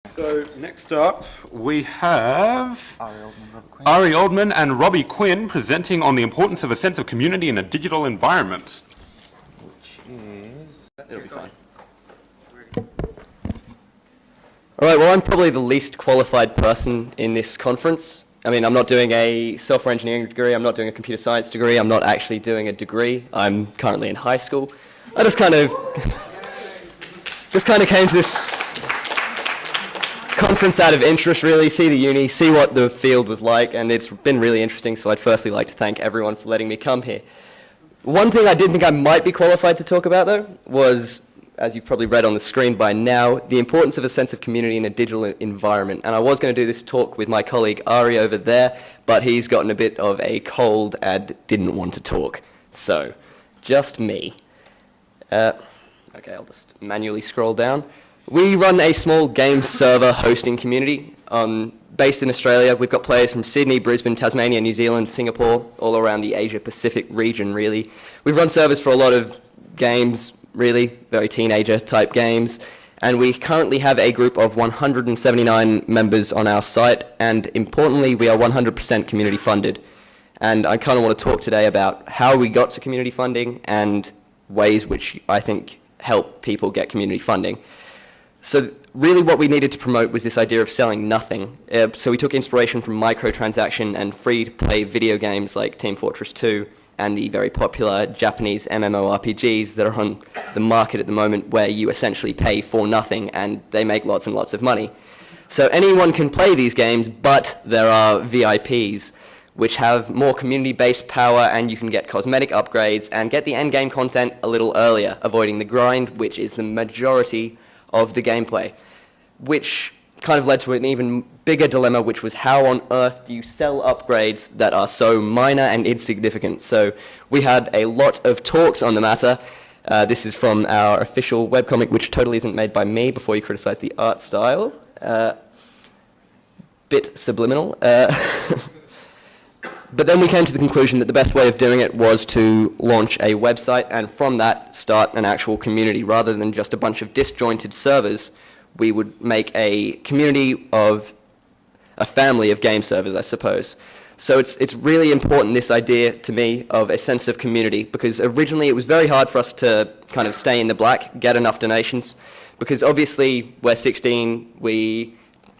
So next up we have Ari Oldman and Robbie Quinn presenting on the importance of a sense of community in a digital environment. Which is... it'll be fine. Alright, well I'm probably the least qualified person in this conference. I mean, I'm not doing a software engineering degree, I'm not doing a computer science degree, I'm not actually doing a degree. I'm currently in high school. I just kind of came to this conference out of interest, really, see the uni, see what the field was like, and it's been really interesting, so I'd firstly like to thank everyone for letting me come here. One thing I did think I might be qualified to talk about, though, was, as you've probably read on the screen by now, the importance of a sense of community in a digital environment. And I was going to do this talk with my colleague Ari over there, but he's gotten a bit of a cold and didn't want to talk. So, just me. Okay, I'll just manually scroll down. We run a small game server hosting community based in Australia. We've got players from Sydney, Brisbane, Tasmania, New Zealand, Singapore, all around the Asia-Pacific region, really. We've run servers for a lot of games, really, very teenager-type games. And we currently have a group of 179 members on our site. And importantly, we are 100% community funded. And I kind of want to talk today about how we got to community funding and ways which I think help people get community funding. So really what we needed to promote was this idea of selling nothing. So we took inspiration from microtransaction and free-to-play video games like Team Fortress 2 and the very popular Japanese MMORPGs that are on the market at the moment, where you essentially pay for nothing and they make lots and lots of money. So anyone can play these games, but there are VIPs which have more community-based power, and you can get cosmetic upgrades and get the endgame content a little earlier, avoiding the grind, which is the majority of the gameplay, which kind of led to an even bigger dilemma, which was how on earth do you sell upgrades that are so minor and insignificant. So we had a lot of talks on the matter. This is from our official webcomic, which totally isn't made by me, before you criticize the art style. Bit subliminal. But then we came to the conclusion that the best way of doing it was to launch a website, and from that start an actual community. Rather than just a bunch of disjointed servers, we would make a community of a family of game servers, I suppose. So it's really important, this idea to me of a sense of community, because originally it was very hard for us to kind of stay in the black, get enough donations, because obviously we're 16, we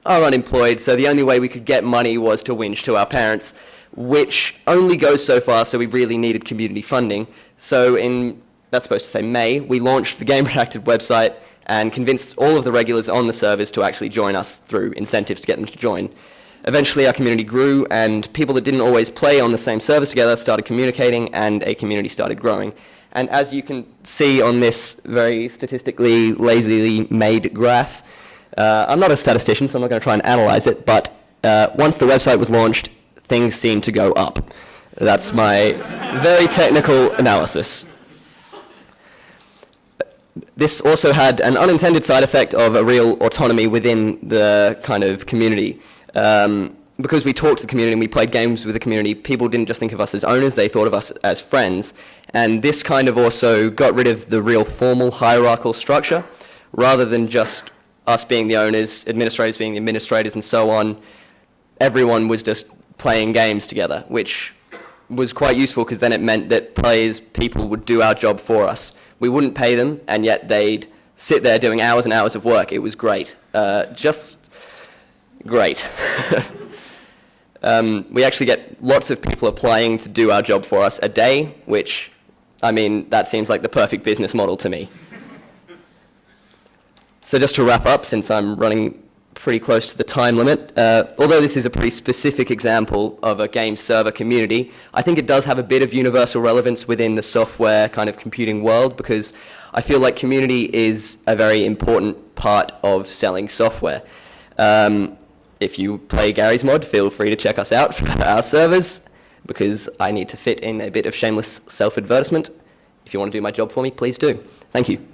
are unemployed, so the only way we could get money was to whinge to our parents, which only goes so far, so we really needed community funding. So in, that's supposed to say May, we launched the Game Redacted website and convinced all of the regulars on the servers to actually join us through incentives to get them to join. Eventually our community grew, and people that didn't always play on the same servers together started communicating, and a community started growing. And as you can see on this very statistically, lazily made graph, I'm not a statistician, so I'm not going to try and analyze it, but once the website was launched, things seem to go up. That's my very technical analysis. This also had an unintended side effect of a real autonomy within the kind of community. Because we talked to the community and we played games with the community, people didn't just think of us as owners, they thought of us as friends. And this kind of also got rid of the real formal hierarchical structure. Rather than just us being the owners, administrators being the administrators, and so on, everyone was just playing games together, which was quite useful because then it meant that people would do our job for us. We wouldn't pay them, and yet they'd sit there doing hours and hours of work. It was great. Just great. We actually get lots of people applying to do our job for us a day, which, I mean, that seems like the perfect business model to me. So just to wrap up, since I'm running pretty close to the time limit. Although this is a pretty specific example of a game server community, I think it does have a bit of universal relevance within the software kind of computing world, because I feel like community is a very important part of selling software. If you play Gary's Mod, feel free to check us out for our servers, because I need to fit in a bit of shameless self-advertisement. If you want to do my job for me, please do. Thank you.